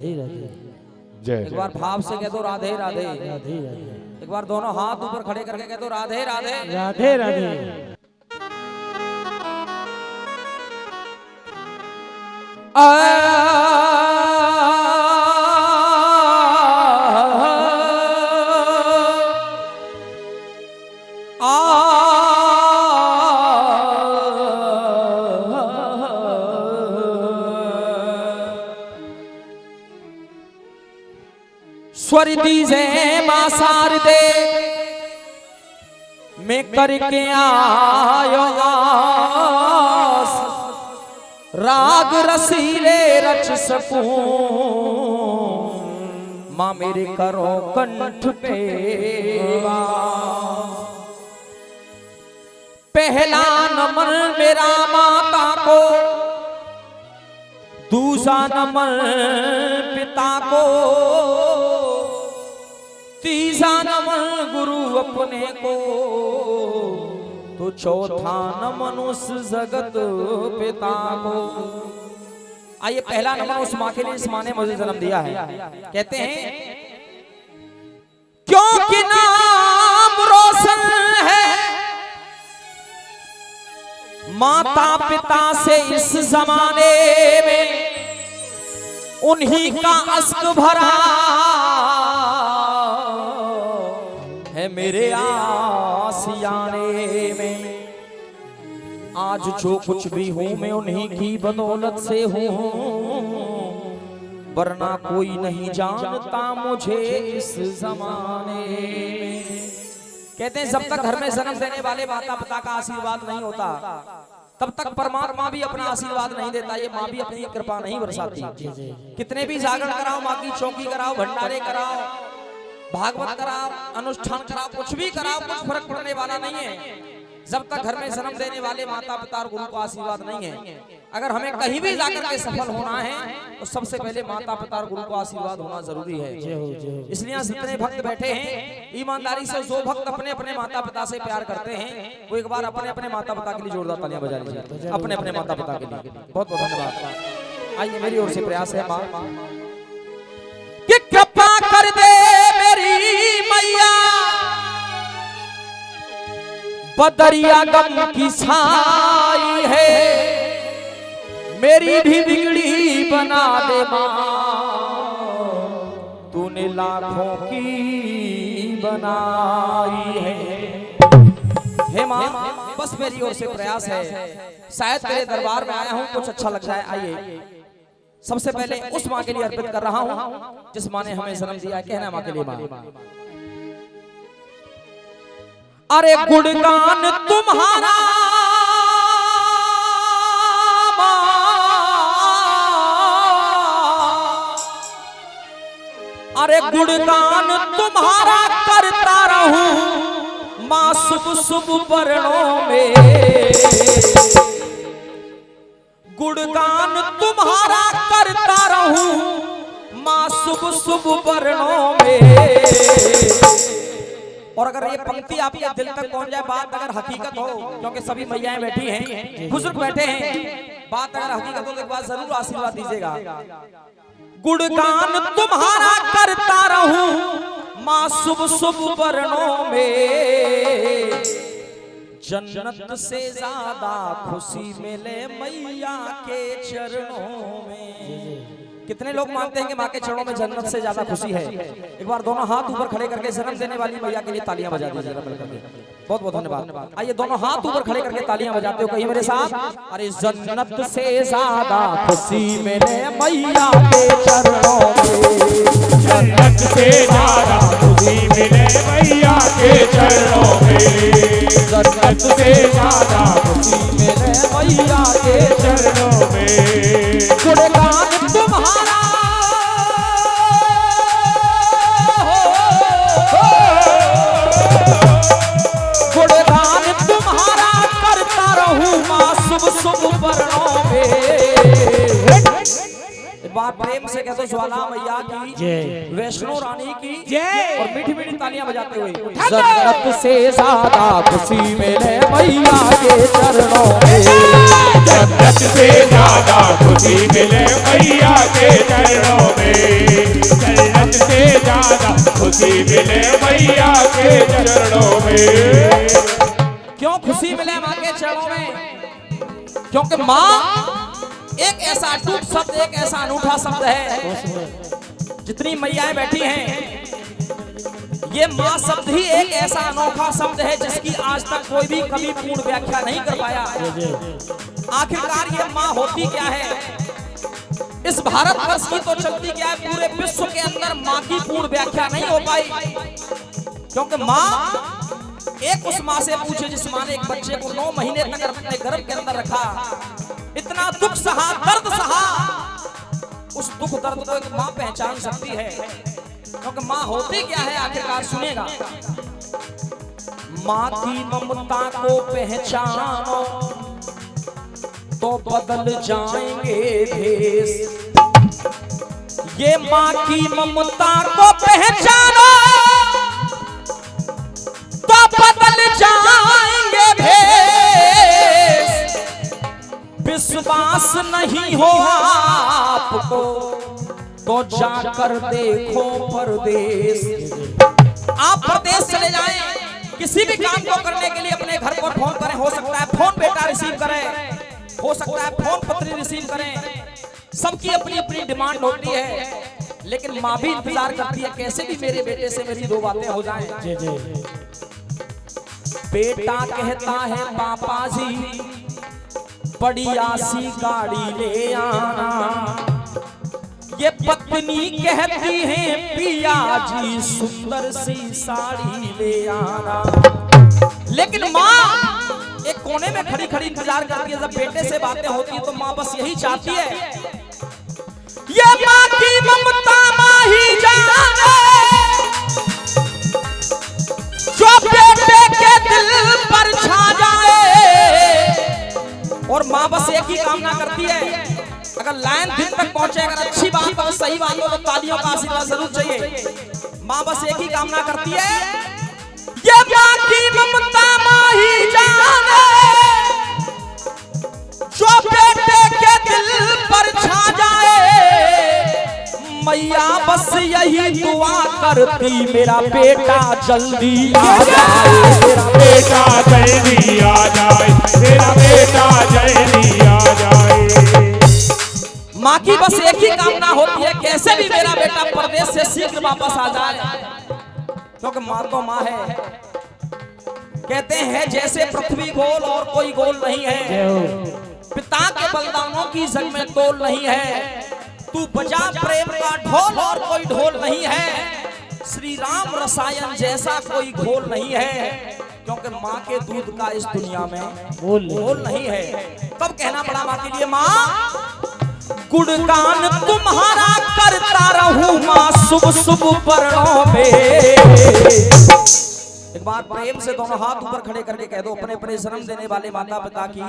जय एक बार भाव से कह दो राधे राधे। राधे राधे। एक बार दोनों हाथ ऊपर खड़े करके कह दो राधे राधे। राधे राधे। स्वर दीजे मां शारदे मैं करके आयो आस, राग रसीले रच सकूं मां मेरे करो कंठ पे वास। पहला नमन मेरा माता को, दूसरा नमन पिता को, तीसरा नमन गुरु अपने को, तो चौथा नमन उस जगत पिता को। आइए पहला नमन उस माँ के लिए, इस माँ ने मुझे जन्म दिया है। कहते हैं क्योंकि नाम रोशन है माता पिता से इस जमाने में, उन्हीं का अश्क भरा है मेरे आसियाने में। आज जो कुछ भी हूं मैं उन्हीं की बदौलत से हूं, वरना कोई नहीं जानता मुझे इस जमाने में। कहते हैं जब तक घर में जन्म देने वाले माता पिता का आशीर्वाद नहीं होता, तब तक परमात्मा भी अपना आशीर्वाद नहीं देता। ये माँ भी अपनी कृपा नहीं बरसाती। कितने भी जागरण कराओ, माँ की चौकी कराओ, भंडारे कराओ, भागवत कराओ, अनुष्ठान कराओ, कुछ भी कराओ, कुछ फर्क पड़ने वाला नहीं है जब तक घर में जन्म देने वाले माता पिता और गुरु का आशीर्वाद नहीं है। अगर हमें कहीं भी जाकर के सफल होना है तो सबसे पहले माता पिता और गुरु का आशीर्वाद होना जरूरी है। इसलिए जितने भक्त बैठे हैं, ईमानदारी से जो भक्त अपने अपने माता पिता से प्यार करते हैं, वो एक बार अपने अपने माता पिता के लिए जोरदार तालियां बजा लीजिए। अपने अपने माता पिता के लिए बहुत बहुत धन्यवाद। आइए मेरी ओर से प्रयास है माँ कि कृपा कर दे मेरी मैया, बदरिया गम की छाई है, मेरी भी बिगड़ी बना दे माँ, तूने लाखों की बनाई है। हे माँ बस मेरी ओर से प्रयास है, शायद तेरे दरबार में आया हूँ कुछ अच्छा लग जाए। आइए सबसे पहले उस माँ के लिए अर्पित कर रहा हूँ जिस माँ ने हमें जन्म दिया। कहना माँ के लिए माँ। अरे गुणगान तुम्हारा अरे गुणगान तुम्हारा करता रहूं माँ शुभ शुभ वर्णों में, गुणगान तुम्हारा करता रहूं माँ शुभ शुभ वर्णों में। और अगर ये पंक्ति आपके दिल तक पहुंच जाए, बात अगर हकीकत हो, क्योंकि सभी मैयाएं बैठी हैं, बुजुर्ग बैठे हैं, बात अगर हकीकत हो तो एक बार जरूर आशीर्वाद दीजिएगा। गुणगान तुम्हारा करता रहूं माँ शुभ शुभ वर्णों में, जन्नत से ज्यादा खुशी मिले मैया के चरणों में। कितने लोग मानते हैं कि माँ के चरणों में जन्नत से ज्यादा खुशी है? एक बार दोनों हाथ ऊपर खड़े करके जन्म देने वाली मैया के लिए तालियां बजा दीजिए। बहुत बहुत धन्यवाद। आइए दोनों हाथ ऊपर खड़े करके तालियां बजाते हो, कहिए मेरे साथ। अरे जन्नत से ज्यादा खुशी मिले मैया के चरणों में, जन्नत से ज्यादा खुशी मिले मैया के चरणों में, जन्नत से ज्यादा खुशी मिले मैया के चरणों में। गुणगान तुम्हारा गुणगान तुम्हारा करता रहूं माँ शुभ शुभ वर्णों में। बात प्रेम से कहते ज्वाला मैया की जय, वैष्णो रानी की जय, और मीठी मीठी तालियां बजाते हुए। जन्नत से ज्यादा खुशी मिले मैया के चरणों में, जन्नत से ज्यादा खुशी मिले मैया के चरणों में। जन्नत से ज्यादा खुशी मिले मैया के चरणों में। क्यों खुशी मिले माँ के चरणों में? क्योंकि माँ एक ऐसा अटूट शब्द, एक ऐसा अनूठा शब्द है। जितनी मैयाएं बैठी हैं, ये माँ शब्द ही एक ऐसा अनोखा शब्द है जिसकी आज तक कोई भी कभी पूर्ण व्याख्या नहीं कर पाया। आखिरकार ये माँ होती क्या है? इस भारतवर्ष की तो चलती क्या है, पूरे विश्व के अंदर माँ की पूर्ण व्याख्या नहीं हो पाई। क्योंकि माँ, एक उस माँ से पूछे जिस माँ ने एक बच्चे को 9 महीने तक अपने गर्भ के अंदर रखा, इतना दुख सहा, दर्द सहा, उस दुख दर्द को एक माँ पहचान सकती है। क्योंकि माँ होती क्या है आखिरकार, सुनेगा। माँ की ममता को पहचानो तो बदल जाएंगे भेष। ये माँ की ममता को पहचानो तो बदल जाएंगे भेष। विश्वास नहीं हो आपको तो जाकर देखो परदेश। आप परदेश चले जाएं, किसी भी काम को करने के लिए अपने घर पर फोन करें, हो सकता है फोन बेटा रिसीव करें, हो सकता है फोन पत्री रिसीव करें। सबकी अपनी अपनी डिमांड होती है, लेकिन माँ भी इंतजार करती है कैसे भी मेरे बेटे से मेरी 2 बातें हो जाएं। बेटा कहता है पापा जी बढ़िया सी गाड़ी ले आना। ये पत्नी कहती है पिया जी सुंदर सी साड़ी ले आना। लेकिन माँ एक कोने में खड़ी खड़ी इंतजार करती है। जब बेटे से बातें होती है तो माँ बस यही चाहती है, ये माँ की ममता माँ ही जाने, जो बेटे के दिल पर छा जाए। और माँ बस एक ही कामना करती है, अगर लाइन दिन तक पहुंचे, अगर अच्छी बात हो, सही बात हो, तो तालियों का आशीर्वाद जरूर चाहिए। माँ बस एक ही कामना करती है, ये माँ की ममता माँ ही जाने, जो बेटे के दिल पर छा जाए। मैया बस यही दुआ करती, मेरा बेटा जल्दी आ जाए, मेरा बेटा जल्दी आ जाए, मेरा बेटा जल्दी आ जाए। माँ की बस एक ही कामना होती है, कैसे भी मेरा बेटा परदेश से शीघ्र वापस आ जाए। क्योंकि माँ तो माँ है। कहते हैं जैसे पृथ्वी गोल और कोई गोल नहीं है, पिता के बलिदानों की जग में तोल नहीं है। तू बजा प्रेम का ढोल और कोई ढोल नहीं है। श्री राम रसायन जैसा कोई घोल नहीं है। क्योंकि माँ के दूध का इस दुनिया में मोल नहीं है। तब कहना पड़ा माँ के लिए, माँ गुणगान तुम्हारा करता रहूं माँ शुभ शुभ परणों में। एक बार प्रेम से दोनों हाथ ऊपर खड़े करके कह दो, अपने अपने जन्म देने वाले माता पिता की,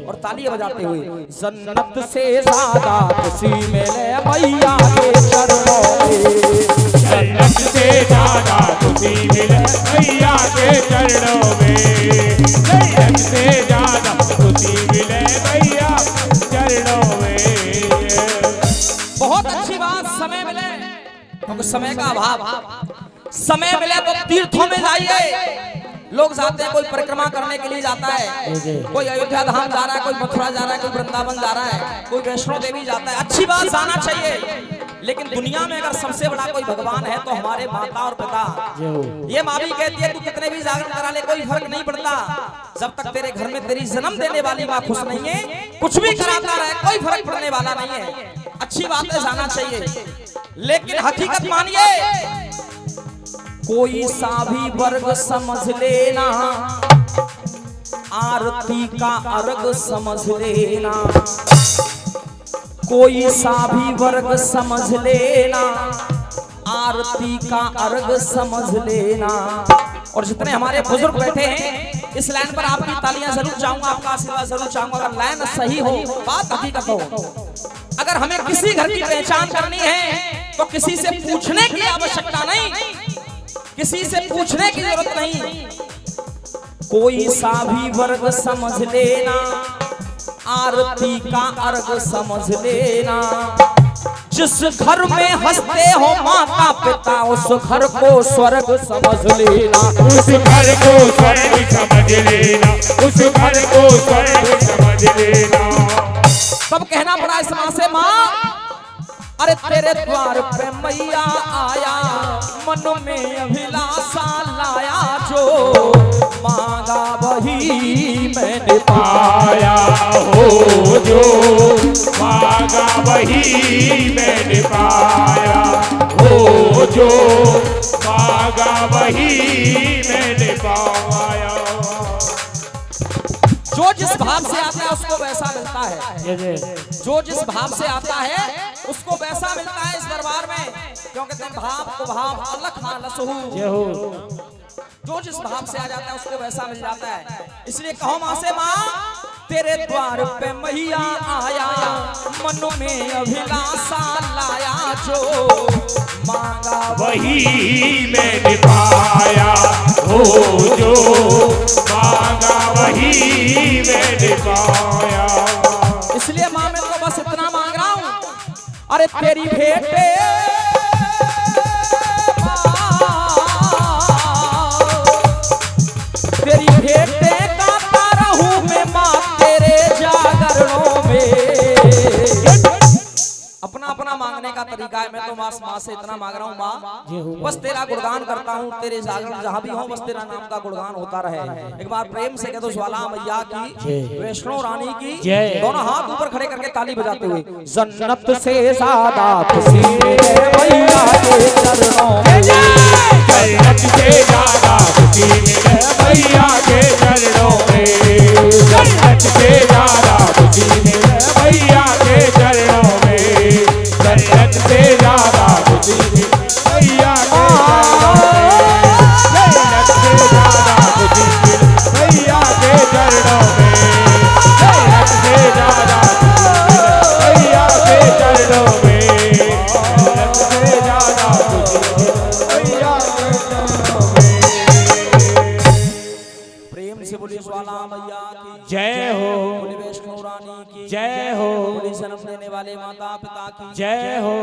और तालियां बजाते हुए, जन्नत से ज्यादा खुशी मिले मैया के चरणों में। जन्नत से ज्यादा खुशी मिले मैया के चरणों में। जन्नत से ज्यादा खुशी मिले मैया चरणों में। बहुत अच्छी बात, समय मिले, क्योंकि समय का अभाव। समय मिले तो तीर्थों में जाइए। लोग जाते हैं, कोई परिक्रमा करने के लिए जाता है, कोई अयोध्या धाम जा रहा है, कोई मथुरा जा रहा है, कोई वृंदावन जा रहा है, कोई वैष्णो देवी जाता है। अच्छी बात, जाना चाहिए। लेकिन दुनिया में अगर सबसे बड़ा कोई भगवान है तो हमारे माता और पिता। ये माँ भी कहती है तू कितने भी जागरण करा ले, कोई फर्क नहीं पड़ता। जब तक तेरे घर में तेरी जन्म देने वाली माँ खुश नहीं है, कुछ भी कराता रहे कोई फर्क पड़ने वाला नहीं है। अच्छी बात है, जाना चाहिए। लेकिन हकीकत मानिए, कोई सा भी वर्ग समझ लेना, आरती का अर्घ समझ लेना। कोई सा भी वर्ग समझ लेना, आरती का अर्घ समझ लेना। और जितने हमारे बुजुर्ग बैठे हैं इस लाइन पर आपकी तालियां जरूर चाहूंगा, आपका आशीर्वाद जरूर चाहूंगा। अगर लाइन सही हो, बात हकीकत हो, अगर हमें किसी घर की पहचान करनी है तो किसी से पूछने की आवश्यकता नहीं, किसी से पूछने की जरूरत नहीं। कोई सा भी वर्ग समझ लेना, आरती का अर्घ समझ लेना। जिस घर में हंसते हो माता पिता उस घर को स्वर्ग समझ लेना, उस घर को स्वर्ग समझ लेना, उस घर को स्वर्ग समझ लेना। तब कहना पड़ा इस माँ से, माँ अरे तेरे द्वार पे मैया आया, मन में अभिलाषा लाया, जो मांगा वही मैंने पाया हो, जो मांगा वही मैंने पाया हो, जो मांगा वही मैंने पाया। जो जिस भाव से आता है उसको वैसा मिलता है, जो जिस भाव से आता है उसको वैसा मिलता है इस दरबार में, क्योंकि भाव को भाव अलग खालसहु, जो जिस भाव से आ जाता है उसको वैसा मिल जाता है। इसलिए कहो माँ से, माँ तेरे द्वार पे मैया आया, मन में अभिलाषा लाया, जो मांगा वही मैंने पाया हो, जो मांगा वही मैंने पाया। इसलिए माँ मैं तो बस इतना मांग रहा हूँ, अरे तेरी भेंटे तेरी भेंटे गाता रहूं मैं माँ तेरे जागरणों में। अपना अपना मांगने का तरीका है, मैं तो माँ से इतना मांग रहा हूँ, माँ बस तेरा गुणगान करता हूँ, तेरे जागरण जहाँ भी हो बस तेरा नाम का गुणगान होता रहे। एक बार प्रेम से कह दो ज्वाला मैया की, वैष्णो रानी की, दोनों हाथ ऊपर खड़े करके ताली बजाते हुए, जन्नत से ज्यादा खुशी है मैया के चरणों में, जन्नत से ज्यादा खुशी है मैया के चरणों में, जन्नत से ज्यादा खुशी है मैया के चरणों में, जन्नत से ज्यादा खुशी मैया के चरणों में, जन्नत से ज्यादा खुशी मैया के चरणों में, जन्नत से ज्यादा खुशी मैया के चरणों में। प्रेम से बोली ज्वाला मैया की जय हो, बोली वैष्णो रानी की जय हो, बोली जन्म देने वाले माता पिता की जय हो।